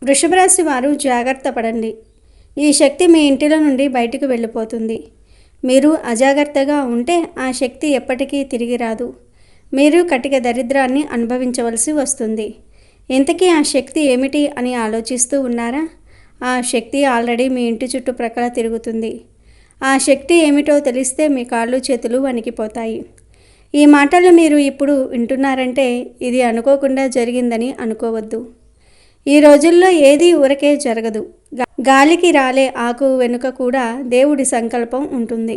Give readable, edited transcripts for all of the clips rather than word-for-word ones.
వృషభ రాశి వారు జాగ్రత్త పడండి. ఈ శక్తి మీ ఇంటిలో నుండి బయటకు వెళ్ళిపోతుంది. మీరు అజాగ్రత్తగా ఉంటే ఆ శక్తి ఎప్పటికీ తిరిగి రాదు. మీరు కటిక దరిద్రాన్ని అనుభవించవలసి వస్తుంది. ఇంతకీ ఆ శక్తి ఏమిటి అని ఆలోచిస్తూ ఉన్నారా? ఆ శక్తి ఆల్రెడీ మీ ఇంటి చుట్టుప్రక్కల తిరుగుతుంది. ఆ శక్తి ఏమిటో తెలిస్తే మీ కాళ్ళు చేతులు వణికిపోతాయి. ఈ మాటలు మీరు ఇప్పుడు వింటున్నారంటే ఇది అనుకోకుండా జరిగిందని అనుకోవద్దు. ఈ రోజుల్లో ఏదీ ఊరకే జరగదు. గాలికి రాలే ఆకు వెనుక కూడా దేవుడి సంకల్పం ఉంటుంది.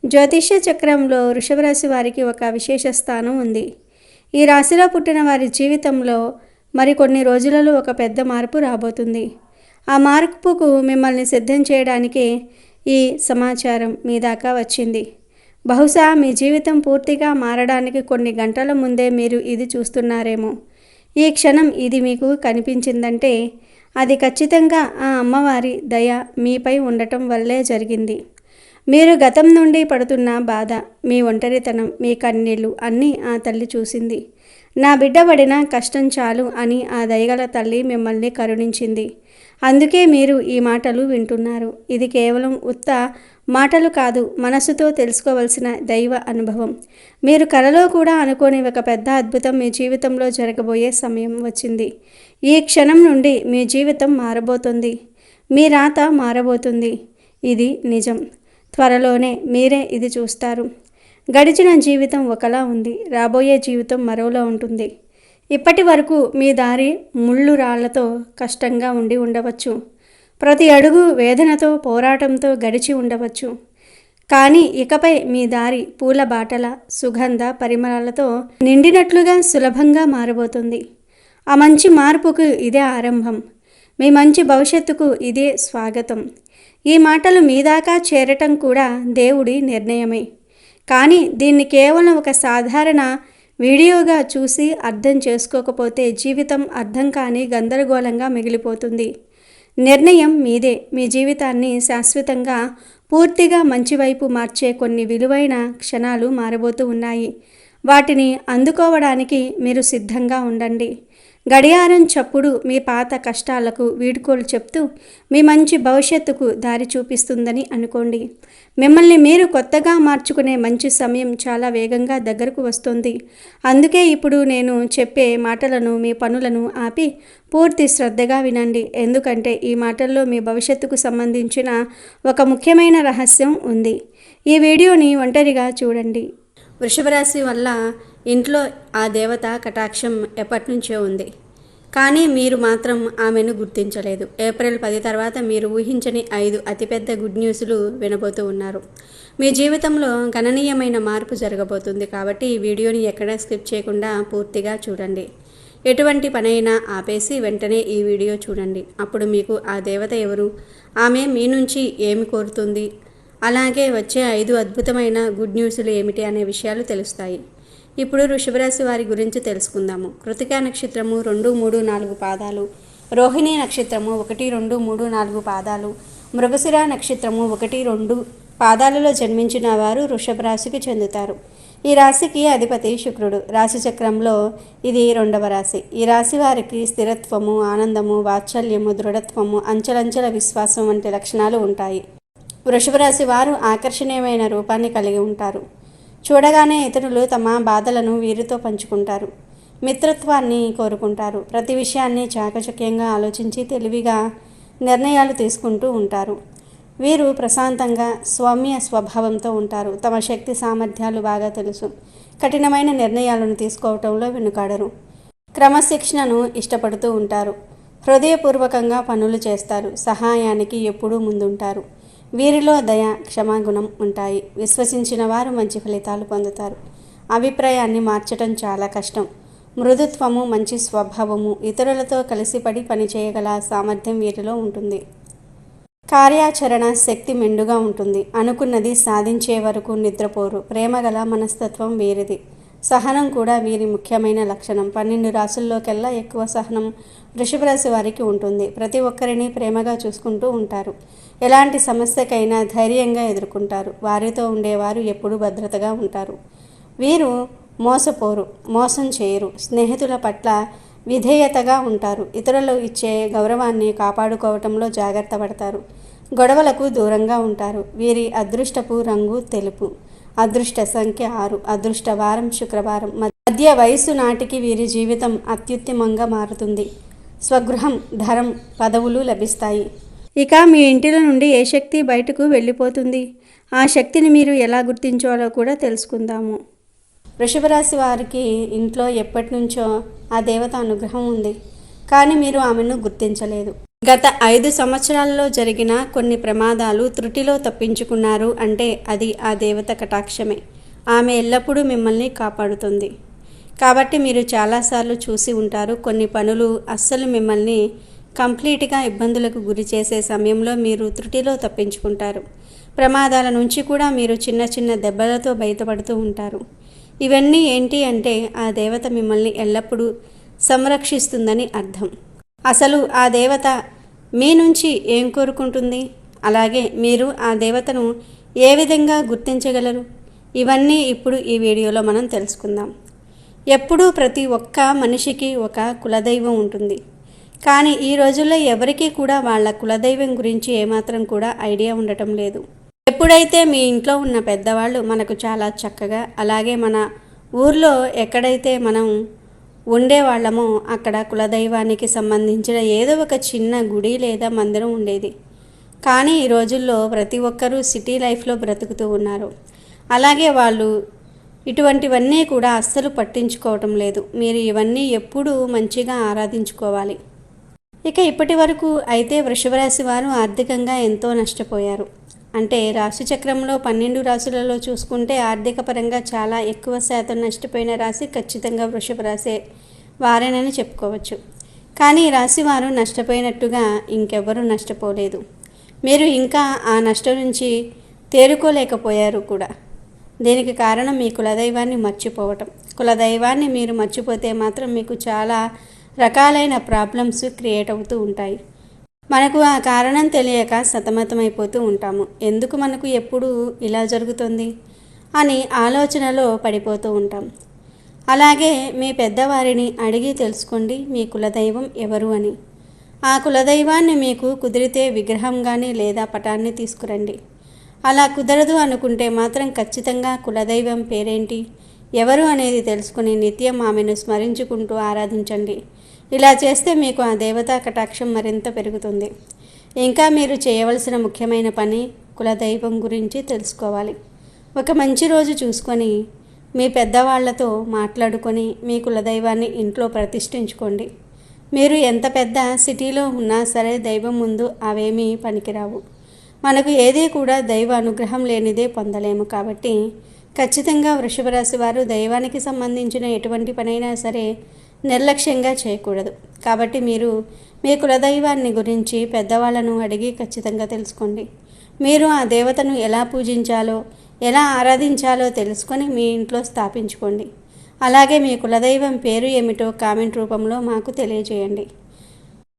జ్యోతిష్య చక్రంలో వృషభ రాశి వారికి ఒక విశేష స్థానం ఉంది. ఈ రాశిలో పుట్టిన వారి జీవితంలో మరికొన్ని రోజులలో ఒక పెద్ద మార్పు రాబోతుంది. ఆ మార్పుకు మిమ్మల్ని సిద్ధం చేయడానికే ఈ సమాచారం మీ దాకా వచ్చింది. బహుశా మీ జీవితం పూర్తిగా మారడానికి కొన్ని గంటల ముందే మీరు ఇది చూస్తున్నారేమో. ఈ క్షణం ఇది మీకు కనిపించిందంటే అది ఖచ్చితంగా ఆ అమ్మవారి దయ మీపై ఉండటం వల్లే జరిగింది. మీరు గతం నుండి పడుతున్న బాధ, మీ ఒంటరితనం, మీ కన్నీళ్ళు అన్నీ ఆ తల్లి చూసింది. నా బిడ్డ పడిన కష్టం చాలు అని ఆ దయగల తల్లి మిమ్మల్ని కరుణించింది. అందుకే మీరు ఈ మాటలు వింటున్నారు. ఇది కేవలం ఉత్త మాటలు కాదు, మనసుతో తెలుసుకోవలసిన దైవ అనుభవం. మీరు కలలో కూడా అనుకోని ఒక పెద్ద అద్భుతం మీ జీవితంలో జరగబోయే సమయం వచ్చింది. ఈ క్షణం నుండి మీ జీవితం మారబోతుంది. మీ రాత మారబోతుంది. ఇది నిజం. త్వరలోనే మీరే ఇది చూస్తారు. గడిచిన జీవితం ఒకలా ఉంది, రాబోయే జీవితం మరోలా ఉంటుంది. ఇప్పటి వరకు మీ దారి ముళ్ళు రాళ్లతో కష్టంగా ఉండి ఉండవచ్చు. ప్రతి అడుగు వేదనతో, పోరాటంతో గడిచి ఉండవచ్చు. కానీ ఇకపై మీ దారి పూల బాటల, సుగంధ పరిమళాలతో నిండినట్లుగా సులభంగా మారబోతుంది. ఆ మంచి మార్పుకు ఇదే ఆరంభం. మీ మంచి భవిష్యత్తుకు ఇదే స్వాగతం. ఈ మాటలు మీ దాకా చేరటం కూడా దేవుడి నిర్ణయమే. కానీ దీన్ని కేవలం ఒక సాధారణ వీడియోగా చూసి అర్థం చేసుకోకపోతే జీవితం అర్థం కాని గందరగోళంగా మిగిలిపోతుంది. నిర్ణయం మీదే. మీ జీవితాన్ని శాశ్వతంగా పూర్తిగా మంచి వైపు మార్చే కొన్ని విలువైన క్షణాలు మారబోతూ ఉన్నాయి. వాటిని అందుకోవడానికి మీరు సిద్ధంగా ఉండండి. గడియారం చప్పుడు మీ పాత కష్టాలకు వీడ్కోలు చెప్తూ మీ మంచి భవిష్యత్తుకు దారి చూపిస్తుందని అనుకోండి. మిమ్మల్ని మీరు కొత్తగా మార్చుకునే మంచి సమయం చాలా వేగంగా దగ్గరకు వస్తుంది. అందుకే ఇప్పుడు నేను చెప్పే మాటలను, మీ పనులను ఆపి పూర్తి శ్రద్ధగా వినండి. ఎందుకంటే ఈ మాటల్లో మీ భవిష్యత్తుకు సంబంధించిన ఒక ముఖ్యమైన రహస్యం ఉంది. ఈ వీడియోని ఒంటరిగా చూడండి. వృషభ రాశి వల్ల ఇంట్లో ఆ దేవత కటాక్షం ఎప్పటి నుంచో ఉంది. కానీ మీరు మాత్రం ఆమెను గుర్తించలేదు. ఏప్రిల్ 10 తర్వాత మీరు ఊహించని 5 అతిపెద్ద గుడ్ న్యూస్లు వినబోతూ ఉన్నారు. మీ జీవితంలో గణనీయమైన మార్పు జరగబోతుంది. కాబట్టి ఈ వీడియోని ఎక్కడా స్కిప్ చేయకుండా పూర్తిగా చూడండి. ఎటువంటి పనైనా ఆపేసి వెంటనే ఈ వీడియో చూడండి. అప్పుడు మీకు ఆ దేవత ఎవరు, ఆమె మీ నుంచి ఏమి కోరుతుంది, అలాగే వచ్చే 5 అద్భుతమైన గుడ్ న్యూస్లు ఏమిటి అనే విషయాలు తెలుస్తాయి. ఇప్పుడు వృషభ రాశి వారి గురించి తెలుసుకుందాము. కృతికా నక్షత్రము 2, 3, 4 పాదాలు, రోహిణి నక్షత్రము 1, 2, 3, 4 పాదాలు, మృగశిర నక్షత్రము 1, 2 పాదాలలో జన్మించిన వారు వృషభ రాశికి చెందుతారు. ఈ రాశికి అధిపతి శుక్రుడు. రాశి చక్రంలో ఇది 2వ రాశి. ఈ రాశి వారికి స్థిరత్వము, ఆనందము, వాత్సల్యము, దృఢత్వము, అంచెలంచెల విశ్వాసం వంటి లక్షణాలు ఉంటాయి. వృషభ రాశి వారు ఆకర్షణీయమైన రూపాన్ని కలిగి ఉంటారు. చూడగానే ఇతరులు తమ బాధలను వీరితో పంచుకుంటారు. మిత్రత్వాన్ని కోరుకుంటారు. ప్రతి విషయాన్ని చాకచక్యంగా ఆలోచించి తెలివిగా నిర్ణయాలు తీసుకుంటూ ఉంటారు. వీరు ప్రశాంతంగా సౌమ్య స్వభావంతో ఉంటారు. తమ శక్తి సామర్థ్యాలు బాగా తెలుసు. కఠినమైన నిర్ణయాలను తీసుకోవటంలో వెనుకాడరు. క్రమశిక్షణను ఇష్టపడుతూ ఉంటారు. హృదయపూర్వకంగా పనులు చేస్తారు. సహాయానికి ఎప్పుడూ ముందుంటారు. వీరిలో దయ, క్షమాగుణం ఉంటాయి. విశ్వసించిన వారు మంచి ఫలితాలు పొందుతారు. అభిప్రాయాన్ని మార్చడం చాలా కష్టం. మృదుత్వము, మంచి స్వభావము, ఇతరులతో కలిసిపడి పనిచేయగల సామర్థ్యం వీరిలో ఉంటుంది. కార్యాచరణ శక్తి మెండుగా ఉంటుంది. అనుకున్నది సాధించే వరకు నిద్రపోరు. ప్రేమగల మనస్తత్వం వీరిది. సహనం కూడా వీరి ముఖ్యమైన లక్షణం. 12 రాశుల్లోకెల్లా ఎక్కువ సహనం వృషభ రాశి వారికి ఉంటుంది. ప్రతి ఒక్కరిని ప్రేమగా చూసుకుంటూ ఉంటారు. ఎలాంటి సమస్యకైనా ధైర్యంగా ఎదుర్కొంటారు. వారితో ఉండేవారు ఎప్పుడూ భద్రతగా ఉంటారు. వీరు మోసపోరు, మోసం చేయరు, స్నేహితుల పట్ల విధేయతగా ఉంటారు, ఇతరులు ఇచ్చే గౌరవాన్ని కాపాడుకోవటంలో జాగ్రత్త పడతారు, గొడవలకు దూరంగా ఉంటారు. వీరి అదృష్టపు రంగు తెలుపు, అదృష్ట సంఖ్య 6, అదృష్ట వారం శుక్రవారం. మధ్య వయస్సు నాటికి వీరి జీవితం అత్యుత్తమంగా మారుతుంది. స్వగృహం, ధనం, పదవులు లభిస్తాయి. ఇక మీ ఇంటిలో నుండి ఏ శక్తి బయటకు వెళ్ళిపోతుంది, ఆ శక్తిని మీరు ఎలా గుర్తించాలో కూడా తెలుసుకుందాము. వృషభ రాశి వారికి ఇంట్లో ఎప్పటి నుంచో ఆ దేవత అనుగ్రహం ఉంది, కానీ మీరు ఆమెను గుర్తించలేదు. గత 5 సంవత్సరాలలో జరిగిన కొన్ని ప్రమాదాలు త్రుటిలో తప్పించుకున్నారు అంటే అది ఆ దేవత కటాక్షమే. ఆమె ఎల్లప్పుడూ మిమ్మల్ని కాపాడుతుంది. కాబట్టి మీరు చాలాసార్లు చూసి ఉంటారు, కొన్ని పనులు అస్సలు మిమ్మల్ని కంప్లీట్గా ఇబ్బందులకు గురి చేసే సమయంలో మీరు త్రుటిలో తప్పించుకుంటారు. ప్రమాదాల నుంచి కూడా మీరు చిన్న చిన్న దెబ్బలతో బయటపడుతూ ఉంటారు. ఇవన్నీ ఏంటి అంటే ఆ దేవత మిమ్మల్ని ఎల్లప్పుడూ సంరక్షిస్తుందని అర్థం. అసలు ఆ దేవత మీ నుంచి ఏం కోరుకుంటుంది, అలాగే మీరు ఆ దేవతను ఏ విధంగా గుర్తించగలరు, ఇవన్నీ ఇప్పుడు ఈ వీడియోలో మనం తెలుసుకుందాం. ఎప్పుడూ ప్రతి ఒక్క మనిషికి ఒక కులదైవం ఉంటుంది, కానీ ఈ రోజుల్లో ఎవరికీ కూడా వాళ్ళ కులదైవం గురించి ఏమాత్రం కూడా ఐడియా ఉండటం లేదు. ఎప్పుడైతే మీ ఇంట్లో ఉన్న పెద్దవాళ్ళు మనకు చాలా చక్కగా, అలాగే మన ఊర్లో ఎక్కడైతే మనం ఉండేవాళ్ళమో అక్కడ కులదైవానికి సంబంధించిన ఏదో ఒక చిన్న గుడి లేదా మందిరం ఉండేది. కానీ ఈ రోజుల్లో ప్రతి ఒక్కరూ సిటీ లైఫ్లో బ్రతుకుతూ ఉన్నారు. అలాగే వాళ్ళు ఇటువంటివన్నీ కూడా అస్సలు పట్టించుకోవటం లేదు. మీరు ఇవన్నీ ఎప్పుడూ మంచిగా ఆరాధించుకోవాలి. ఇక ఇప్పటి వరకు అయితే వృషభ రాశి వారు ఆర్థికంగా ఎంతో నష్టపోయారు. అంటే రాశి చక్రంలో 12 రాశులలో చూసుకుంటే ఆర్థిక పరంగా చాలా ఎక్కువ శాతం నష్టపోయిన రాశి ఖచ్చితంగా వృషభ రాశి వారేనని చెప్పుకోవచ్చు. కానీ ఈ రాశి వారు నష్టపోయినట్టుగా ఇంకెవ్వరూ నష్టపోలేదు. మీరు ఇంకా ఆ నష్టం నుంచి తేరుకోలేకపోయారు కూడా. దీనికి కారణం మీ కులదైవాన్ని మర్చిపోవటం. కులదైవాన్ని మీరు మర్చిపోతే మాత్రం మీకు చాలా రకాలైన ప్రాబ్లమ్స్ క్రియేట్ అవుతూ ఉంటాయి. మనకు ఆ కారణం తెలియక సతమతమైపోతూ ఉంటాము. ఎందుకు మనకు ఎప్పుడు ఇలా జరుగుతుంది అని ఆలోచనలో పడిపోతూ ఉంటాం. అలాగే మీ పెద్దవారిని అడిగి తెలుసుకోండి మీ కులదైవం ఎవరు అని. ఆ కులదైవాన్ని మీకు కుదిరితే విగ్రహం కానీ లేదా పటాన్ని తీసుకురండి. అలా కుదరదు అనుకుంటే మాత్రం ఖచ్చితంగా కులదైవం పేరేంటి, ఎవరు అనేది తెలుసుకుని నిత్యం ఆమెను స్మరించుకుంటూ ఆరాధించండి. ఇలా చేస్తే మీకు ఆ దేవతా కటాక్షం మరింత పెరుగుతుంది. ఇంకా మీరు చేయవలసిన ముఖ్యమైన పని కులదైవం గురించి తెలుసుకోవాలి. ఒక మంచి రోజు చూసుకొని మీ పెద్దవాళ్లతో మాట్లాడుకొని మీ కులదైవాన్ని ఇంట్లో ప్రతిష్ఠించుకోండి. మీరు ఎంత పెద్ద సిటీలో ఉన్నా సరే దైవం ముందు అవేమీ పనికిరావు. మనకు ఏదీ కూడా దైవ అనుగ్రహం లేనిదే పొందలేము. కాబట్టి ఖచ్చితంగా వృషభ రాశి వారు దైవానికి సంబంధించిన ఎటువంటి పనైనా సరే నిర్లక్ష్యంగా చేయకూడదు. కాబట్టి మీరు మీ కులదైవాన్ని గురించి పెద్దవాళ్ళను అడిగి ఖచ్చితంగా తెలుసుకోండి. మీరు ఆ దేవతను ఎలా పూజించాలో, ఎలా ఆరాధించాలో తెలుసుకొని మీ ఇంట్లో స్థాపించుకోండి. అలాగే మీ కులదైవం పేరు ఏమిటో కామెంట్ రూపంలో మాకు తెలియజేయండి.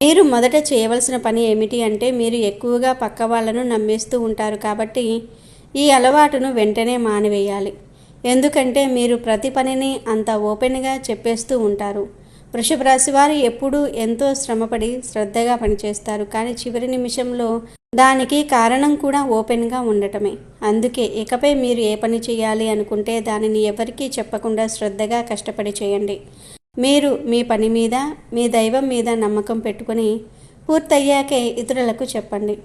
మీరు మొదట చేయవలసిన పని ఏమిటి అంటే మీరు ఎక్కువగా పక్క వాళ్ళను నమ్మేస్తూ ఉంటారు. కాబట్టి ఈ అలవాటును వెంటనే మానివేయాలి. ఎందుకంటే మీరు ప్రతి పనిని అంత ఓపెన్గా చెప్పేస్తూ ఉంటారు. వృషభ రాశి వారు ఎప్పుడూ ఎంతో శ్రమపడి శ్రద్ధగా పనిచేస్తారు, కానీ చివరి నిమిషంలో దానికి కారణం కూడా ఓపెన్గా ఉండటమే. అందుకే ఇకపై మీరు ఏ పని చేయాలి అనుకుంటే దానిని ఎవరికీ చెప్పకుండా శ్రద్ధగా కష్టపడి చేయండి. మీరు మీ పని మీద, మీ దైవం మీద నమ్మకం పెట్టుకొని పూర్తయ్యాకే ఇతరులకు చెప్పండి.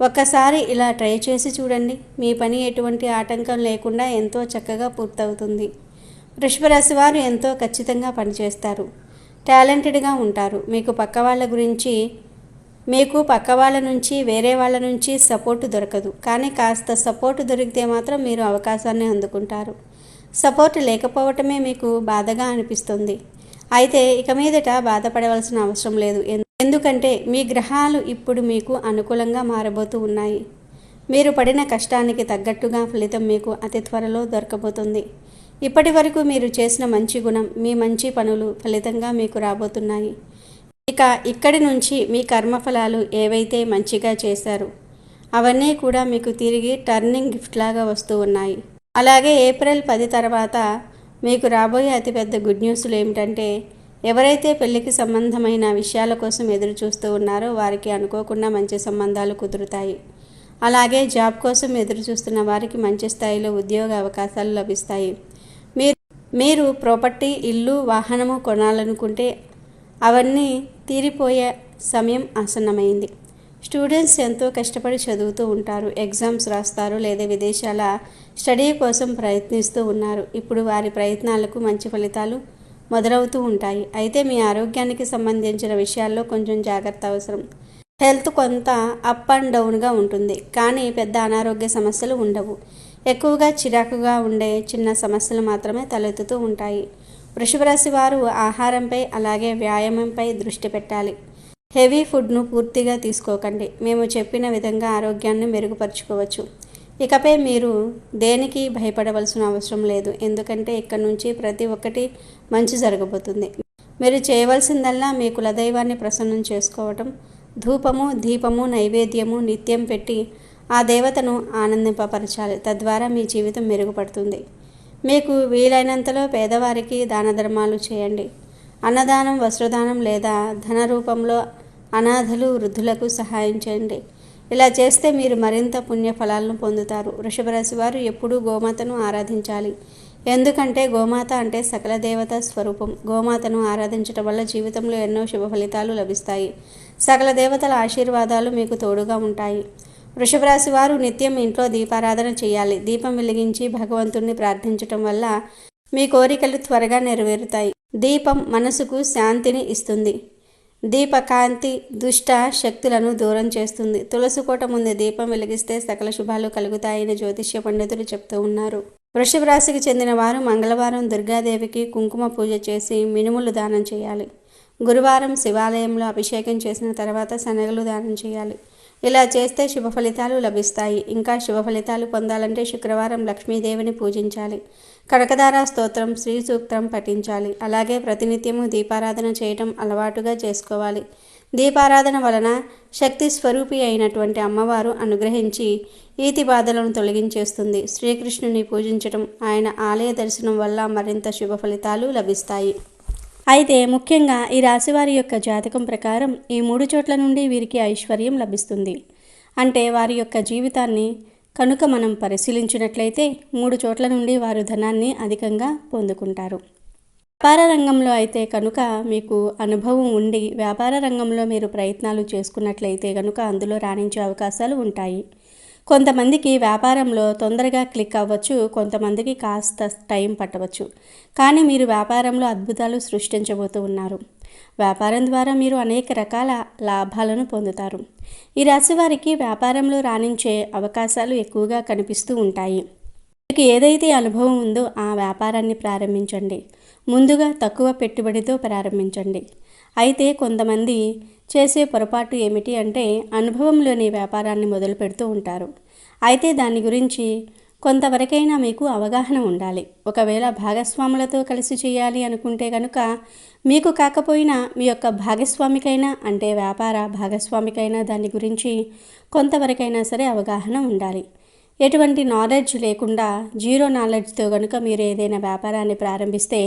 ఒక్కసారి ఇలా ట్రై చేసి చూడండి. మీ పని ఎటువంటి ఆటంకం లేకుండా ఎంతో చక్కగా పూర్తవుతుంది. వృషభ రాశి వారు ఎంతో ఖచ్చితంగా పనిచేస్తారు, టాలెంటెడ్గా ఉంటారు. మీకు పక్క వాళ్ళ నుంచి వేరే వాళ్ళ నుంచి సపోర్టు దొరకదు. కానీ కాస్త సపోర్టు దొరికితే మాత్రం మీరు అవకాశాన్ని అందుకుంటారు. సపోర్ట్ లేకపోవటమే మీకు బాధగా అనిపిస్తుంది. అయితే ఇక మీదట బాధపడవలసిన అవసరం లేదు. ఎందుకంటే మీ గ్రహాలు ఇప్పుడు మీకు అనుకూలంగా మారబోతూ ఉన్నాయి. మీరు పడిన కష్టానికి తగ్గట్టుగా ఫలితం మీకు అతి త్వరలో దొరకబోతుంది. ఇప్పటి వరకు మీరు చేసిన మంచి గుణం, మీ మంచి పనులు ఫలితంగా మీకు రాబోతున్నాయి. ఇక ఇక్కడి నుంచి మీ కర్మఫలాలు ఏవైతే మంచిగా చేశారో అవన్నీ కూడా మీకు తిరిగి టర్నింగ్ గిఫ్ట్ లాగా వస్తూ ఉన్నాయి. అలాగే ఏప్రిల్ 10 తర్వాత మీకు రాబోయే అతిపెద్ద గుడ్ న్యూస్లు ఏమిటంటే, ఎవరైతే పెళ్లికి సంబంధమైన విషయాల కోసం ఎదురు చూస్తూ ఉన్నారో వారికి అనుకోకుండా మంచి సంబంధాలు కుదురుతాయి. అలాగే జాబ్ కోసం ఎదురు చూస్తున్న వారికి మంచి స్థాయిలో ఉద్యోగ అవకాశాలు లభిస్తాయి. మీరు ప్రాపర్టీ, ఇల్లు, వాహనము కొనాలనుకుంటే అవన్నీ తీరిపోయే సమయం ఆసన్నమైంది. స్టూడెంట్స్ ఎంతో కష్టపడి చదువుతూ ఉంటారు, ఎగ్జామ్స్ రాస్తారు లేదా విదేశాల స్టడీ కోసం ప్రయత్నిస్తూ ఉన్నారు. ఇప్పుడు వారి ప్రయత్నాలకు మంచి ఫలితాలు మొదలవుతూ ఉంటాయి. అయితే మీ ఆరోగ్యానికి సంబంధించిన విషయాల్లో కొంచెం జాగ్రత్త అవసరం. హెల్త్ కొంత అప్ అండ్ డౌన్గా ఉంటుంది, కానీ పెద్ద అనారోగ్య సమస్యలు ఉండవు. ఎక్కువగా చిరాకుగా ఉండే చిన్న సమస్యలు మాత్రమే తలెత్తుతూ ఉంటాయి. వృషభ రాశి వారు ఆహారంపై అలాగే వ్యాయామంపై దృష్టి పెట్టాలి. హెవీ ఫుడ్ను పూర్తిగా తీసుకోకండి. మేము చెప్పిన విధంగా ఆరోగ్యాన్ని మెరుగుపరుచుకోవచ్చు. ఇకపై మీరు దేనికి భయపడవలసిన అవసరం లేదు, ఎందుకంటే ఇక్కడ నుంచి ప్రతి ఒక్కటి మంచి జరగబోతుంది. మీరు చేయవలసిందల్లా మీ కులదైవాన్ని ప్రసన్నం చేసుకోవటం. ధూపము, దీపము, నైవేద్యము నిత్యం పెట్టి ఆ దేవతను ఆనందింపపరచాలి. తద్వారా మీ జీవితం మెరుగుపడుతుంది. మీకు వీలైనంతలో పేదవారికి దాన ధర్మాలు చేయండి. అన్నదానం, వస్త్రదానం లేదా ధన రూపంలో అనాథలు, వృద్ధులకు సహాయం చేయండి. ఇలా చేస్తే మీరు మరింత పుణ్యఫలాలను పొందుతారు. వృషభ రాశి వారు ఎప్పుడూ గోమాతను ఆరాధించాలి, ఎందుకంటే గోమాత అంటే సకల దేవత స్వరూపం. గోమాతను ఆరాధించడం వల్ల జీవితంలో ఎన్నో శుభ ఫలితాలు లభిస్తాయి. సకల దేవతల ఆశీర్వాదాలు మీకు తోడుగా ఉంటాయి. వృషభ రాశి వారు నిత్యం ఇంట్లో దీపారాధన చేయాలి. దీపం వెలిగించి భగవంతుణ్ణి ప్రార్థించటం వల్ల మీ కోరికలు త్వరగా నెరవేరుతాయి. దీపం మనసుకు శాంతిని ఇస్తుంది. దీపకాంతి దుష్ట శక్తులను దూరం చేస్తుంది. తులసి కోట ముందు దీపం వెలిగిస్తే సకల శుభాలు కలుగుతాయని జ్యోతిష్య పండితులు చెప్తూ ఉన్నారు. వృషభ రాశికి చెందిన వారు మంగళవారం దుర్గాదేవికి కుంకుమ పూజ చేసి మినుములు దానం చేయాలి. గురువారం శివాలయంలో అభిషేకం చేసిన తర్వాత శనగలు దానం చేయాలి. ఇలా చేస్తే శుభ ఫలితాలు లభిస్తాయి. ఇంకా శుభ ఫలితాలు పొందాలంటే శుక్రవారం లక్ష్మీదేవిని పూజించాలి. కనకదార స్తోత్రం, శ్రీ సూక్తం పఠించాలి. అలాగే ప్రతినిత్యము దీపారాధన చేయటం అలవాటుగా చేసుకోవాలి. దీపారాధన వలన శక్తి స్వరూపి అయినటువంటి అమ్మవారు అనుగ్రహించి ఈతి బాధలను తొలగించేస్తుంది. శ్రీకృష్ణుని పూజించటం, ఆయన ఆలయ దర్శనం వల్ల మరింత శుభ ఫలితాలు లభిస్తాయి. అయితే ముఖ్యంగా ఈ రాశివారి యొక్క జాతకం ప్రకారం ఈ 3 చోట్ల నుండి వీరికి ఐశ్వర్యం లభిస్తుంది. అంటే వారి యొక్క జీవితాన్ని కనుక మనం పరిశీలించినట్లయితే 3 చోట్ల నుండి వారు ధనాన్ని అధికంగా పొందుకుంటారు. వ్యాపార రంగంలో అయితే కనుక మీకు అనుభవం ఉండి వ్యాపార రంగంలో మీరు ప్రయత్నాలు చేసుకున్నట్లయితే కనుక అందులో రాణించే అవకాశాలు ఉంటాయి. కొంతమందికి వ్యాపారంలో తొందరగా క్లిక్ అవ్వచ్చు, కొంతమందికి కాస్త టైం పట్టవచ్చు. కానీ మీరు వ్యాపారంలో అద్భుతాలు సృష్టించబోతూ ఉన్నారు. వ్యాపారం ద్వారా మీరు అనేక రకాల లాభాలను పొందుతారు. ఈ రాశి వారికి వ్యాపారంలో రాణించే అవకాశాలు ఎక్కువగా కనిపిస్తూ ఉంటాయి. మీకు ఏదైతే అనుభవం ఉందో ఆ వ్యాపారాన్ని ప్రారంభించండి. ముందుగా తక్కువ పెట్టుబడితో ప్రారంభించండి. అయితే కొంతమంది చేసే పొరపాటు ఏమిటి అంటే అనుభవం లేని వ్యాపారాన్ని మొదలు పెడుతూ ఉంటారు. అయితే దాని గురించి కొంతవరకైనా మీకు అవగాహన ఉండాలి. ఒకవేళ భాగస్వాములతో కలిసి చేయాలి అనుకుంటే కనుక మీకు కాకపోయినా మీ యొక్క భాగస్వామికైనా అంటే వ్యాపార భాగస్వామికైనా దాని గురించి కొంతవరకైనా సరే అవగాహన ఉండాలి. ఎటువంటి నాలెడ్జ్ లేకుండా జీరో నాలెడ్జ్తో కనుక మీరు ఏదైనా వ్యాపారాన్ని ప్రారంభిస్తే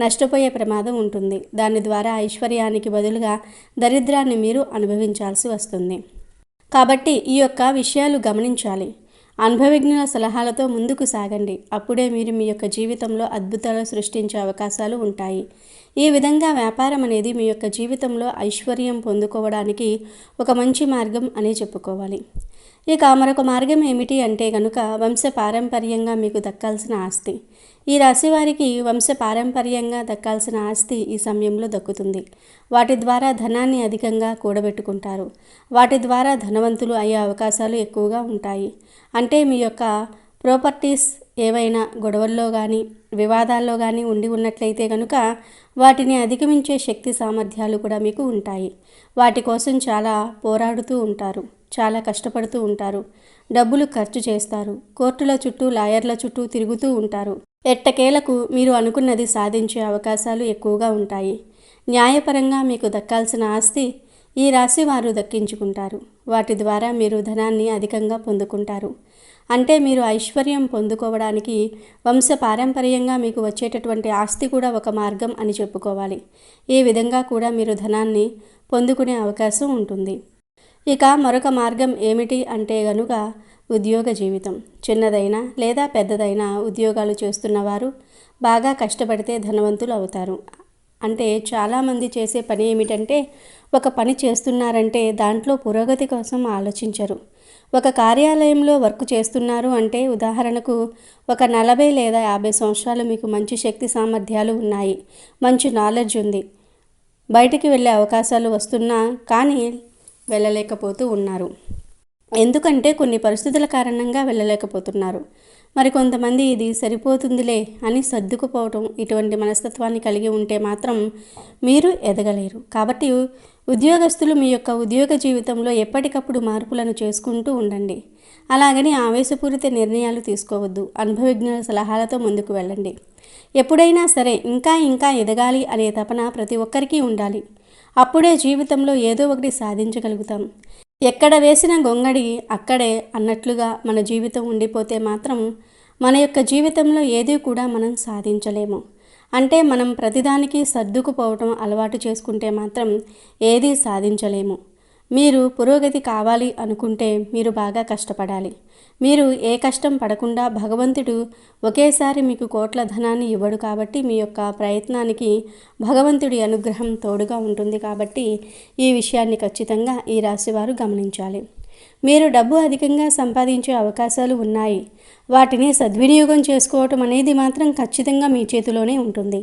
నష్టపోయే ప్రమాదం ఉంటుంది. దాని ద్వారా ఐశ్వర్యానికి బదులుగా దరిద్రాన్ని మీరు అనుభవించాల్సి వస్తుంది. కాబట్టి ఈ యొక్క విషయాలు గమనించాలి. అనుభవజ్ఞుల సలహాలతో ముందుకు సాగండి. అప్పుడే మీరు మీ యొక్క జీవితంలో అద్భుతాలు సృష్టించే అవకాశాలు ఉంటాయి. ఈ విధంగా వ్యాపారం అనేది మీ యొక్క జీవితంలో ఐశ్వర్యం పొందుకోవడానికి ఒక మంచి మార్గం అని చెప్పుకోవాలి. ఇక మరొక మార్గం ఏమిటి అంటే కనుక వంశపారంపర్యంగా మీకు దక్కాల్సిన ఆస్తి. ఈ రాశి వారికి వంశపారంపర్యంగా దక్కాల్సిన ఆస్తి ఈ సమయంలో దక్కుతుంది. వాటి ద్వారా ధనాన్ని అధికంగా కూడబెట్టుకుంటారు. వాటి ద్వారా ధనవంతులు అయ్యే అవకాశాలు ఎక్కువగా ఉంటాయి. అంటే మీ యొక్క ప్రాపర్టీస్ ఏవైనా గొడవల్లో కానీ వివాదాల్లో కానీ ఉండి ఉన్నట్లయితే కనుక వాటిని అధిగమించే శక్తి సామర్థ్యాలు కూడా మీకు ఉంటాయి. వాటి కోసం చాలా పోరాడుతూ ఉంటారు, చాలా కష్టపడుతూ ఉంటారు, డబ్బులు ఖర్చు చేస్తారు, కోర్టుల చుట్టూ లాయర్ల చుట్టూ తిరుగుతూ ఉంటారు. ఎట్టకేలకు మీరు అనుకున్నది సాధించే అవకాశాలు ఎక్కువగా ఉంటాయి. న్యాయపరంగా మీకు దక్కాల్సిన ఆస్తి ఈ రాశి వారు దక్కించుకుంటారు. వాటి ద్వారా మీరు ధనాన్ని అధికంగా పొందుకుంటారు. అంటే మీరు ఐశ్వర్యం పొందుకోవడానికి వంశపారంపర్యంగా మీకు వచ్చేటటువంటి ఆస్తి కూడా ఒక మార్గం అని చెప్పుకోవాలి. ఈ విధంగా కూడా మీరు ధనాన్ని పొందుకునే అవకాశం ఉంటుంది. ఇక మరొక మార్గం ఏమిటి అంటే గనుక ఉద్యోగ జీవితం. చిన్నదైనా లేదా పెద్దదైనా ఉద్యోగాలు చేస్తున్నవారు బాగా కష్టపడితే ధనవంతులు అవుతారు. అంటే చాలామంది చేసే పని ఏమిటంటే, ఒక పని చేస్తున్నారంటే దాంట్లో పురోగతి కోసం ఆలోచించరు. ఒక కార్యాలయంలో వర్క్ చేస్తున్నారు అంటే ఉదాహరణకు ఒక 40 లేదా 50 సంవత్సరాలు మీకు మంచి శక్తి సామర్థ్యాలు ఉన్నాయి, మంచి నాలెడ్జ్ ఉంది, బయటికి వెళ్ళే అవకాశాలు వస్తున్నా కానీ వెళ్ళలేకపోతూ ఉన్నారు. ఎందుకంటే కొన్ని పరిస్థితుల కారణంగా వెళ్ళలేకపోతున్నారు. మరి కొంతమంది ఇది సరిపోతుందిలే అని సర్దుకుపోవటం, ఇటువంటి మనస్తత్వాన్ని కలిగి ఉంటే మాత్రం మీరు ఎదగలేరు. కాబట్టి ఉద్యోగస్తులు మీ యొక్క ఉద్యోగ జీవితంలో ఎప్పటికప్పుడు మార్పులను చేసుకుంటూ ఉండండి. అలాగని ఆవేశపూరిత నిర్ణయాలు తీసుకోవద్దు. అనుభవజ్ఞుల సలహాలతో ముందుకు వెళ్ళండి. ఎప్పుడైనా సరే ఇంకా ఇంకా ఎదగాలి అనే తపన ప్రతి ఒక్కరికి ఉండాలి. అప్పుడే జీవితంలో ఏదో ఒకటి సాధించగలుగుతాం. ఎక్కడ వేసిన గొంగడి అక్కడే అన్నట్లుగా మన జీవితం ఉండిపోతే మాత్రం మన యొక్క జీవితంలో ఏది కూడా మనం సాధించలేము. అంటే మనం ప్రతిదానికి సర్దుకుపోవటం అలవాటు చేసుకుంటే మాత్రం ఏదీ సాధించలేము. మీరు పురోగతి కావాలి అనుకుంటే మీరు బాగా కష్టపడాలి. మీరు ఏ కష్టం పడకుండా భగవంతుడు ఒకేసారి మీకు కోట్ల ధనాన్ని ఇవ్వడు కాబట్టి మీ యొక్క ప్రయత్నానికి భగవంతుడి అనుగ్రహం తోడుగా ఉంటుంది. కాబట్టి ఈ విషయాన్ని ఖచ్చితంగా ఈ రాశివారు గమనించాలి. మీరు డబ్బు అధికంగా సంపాదించే అవకాశాలు ఉన్నాయి. వాటిని సద్వినియోగం చేసుకోవటం అనేది మాత్రం ఖచ్చితంగా మీ చేతిలోనే ఉంటుంది.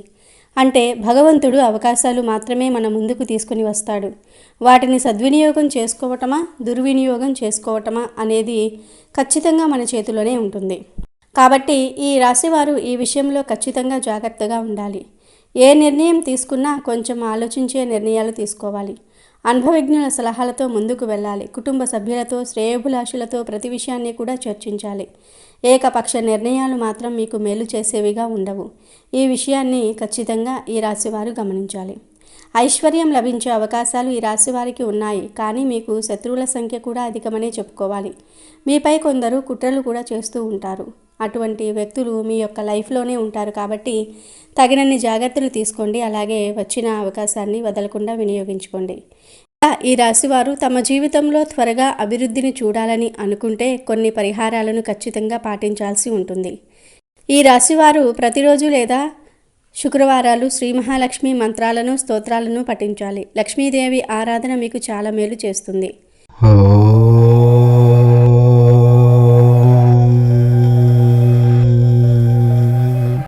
అంటే భగవంతుడు అవకాశాలు మాత్రమే మన ముందుకు తీసుకుని వస్తాడు. వాటిని సద్వినియోగం చేసుకోవటమా దుర్వినియోగం చేసుకోవటమా అనేది ఖచ్చితంగా మన చేతిలోనే ఉంటుంది. కాబట్టి ఈ రాశివారు ఈ విషయంలో ఖచ్చితంగా జాగ్రత్తగా ఉండాలి. ఏ నిర్ణయం తీసుకున్నా కొంచెం ఆలోచించే నిర్ణయాలు తీసుకోవాలి. అనుభవజ్ఞుల సలహాలతో ముందుకు వెళ్ళాలి. కుటుంబ సభ్యులతో శ్రేయోభిలాషులతో ప్రతి విషయాన్ని కూడా చర్చించాలి. ఏకపక్ష నిర్ణయాలు మాత్రం మీకు మేలు చేసేవిగా ఉండవు. ఈ విషయాన్ని ఖచ్చితంగా ఈ రాశివారు గమనించాలి. ఐశ్వర్యం లభించే అవకాశాలు ఈ రాశివారికి ఉన్నాయి. కానీ మీకు శత్రువుల సంఖ్య కూడా అధికమనే చెప్పుకోవాలి. మీపై కొందరు కుట్రలు కూడా చేస్తూ ఉంటారు. అటువంటి వ్యక్తులు మీ యొక్క లైఫ్లోనే ఉంటారు. కాబట్టి తగినన్ని జాగ్రత్తలు తీసుకోండి. అలాగే వచ్చిన అవకాశాన్ని వదలకుండా వినియోగించుకోండి. ఈ రాశివారు తమ జీవితంలో త్వరగా అభివృద్ధిని చూడాలని అనుకుంటే కొన్ని పరిహారాలను ఖచ్చితంగా పాటించాల్సి ఉంటుంది. ఈ రాశివారు ప్రతిరోజు లేదా శుక్రవారాలు శ్రీ మహాలక్ష్మి మంత్రాలను స్తోత్రాలను పఠించాలి. లక్ష్మీదేవి ఆరాధన మీకు చాలా మేలు చేస్తుంది.